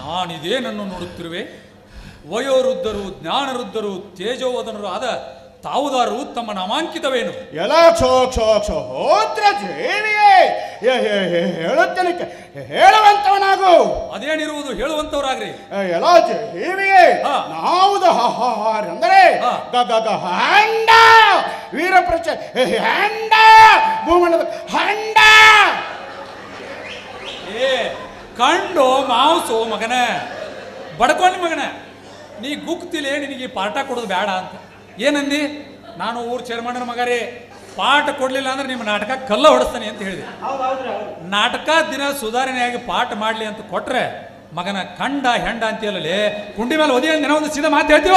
ನಾನಿದೇನನ್ನು ನೋಡುತ್ತಿರುವೆ? ವಯೋವೃದ್ಧರು, ಜ್ಞಾನವೃದ್ಧರು, ತೇಜೋವದನರು ಆದ ತಾವುದಾರು ತಮ್ಮ ನಾಮಾಂಕಿತವೇನು? ಎಲ್ಲ ಹೋತ್ರ ಜೇವಿಯೇ ಹೇಳುತ್ತೇನೆ, ಹೇಳುವಂತವನಾಗು. ಅದೇನಿರುವುದು ಹೇಳುವಂತವರಾಗ್ರಿ. ಎಲ್ಲ ಜೇವಿಯೇ ನಾವುದಂದರೆ ಹಂಡ ವೀರಪ್ರಚ ಹಂಡ ಭೂಮಂಡಲ ಹಂಡ. ಏ ಕಂಡು ಮಾಂಸು ಮಗನ ಬಡ್ಕೊಂಡಿ ಮಗನ, ನೀ ಗುಕ್ತಿಲೆ ನಿನಗೆ ಪಾಠ ಕೊಡೋದು ಬೇಡ ಅಂತ ಏನಂದಿ? ನಾನು ಊರ್ ಚೇರ್ಮನ್ ಮಗರೇ, ಪಾಠ ಕೊಡ್ಲಿಲ್ಲ ಅಂದ್ರೆ ನಿಮ್ಮ ನಾಟಕ ಕಲ್ಲ ಹೊಡಿಸ್ತಾನೆ ಅಂತ ಹೇಳಿದೆ. ನಾಟಕ ದಿನ ಸುಧಾರಣೆಯಾಗಿ ಪಾಠ ಮಾಡ್ಲಿ ಅಂತ ಕೊಟ್ರೆ ಮಗನ ಕಂಡ ಹೆಂಡ ಅಂತೀಯಲ್ಲೇ ಕುಂಡಿ ಮೇಲೆ ಒದಿ ದಿನ ಒಂದು ಸೀದಾ ಮಾತು ಹೇಳ್ತೀವ.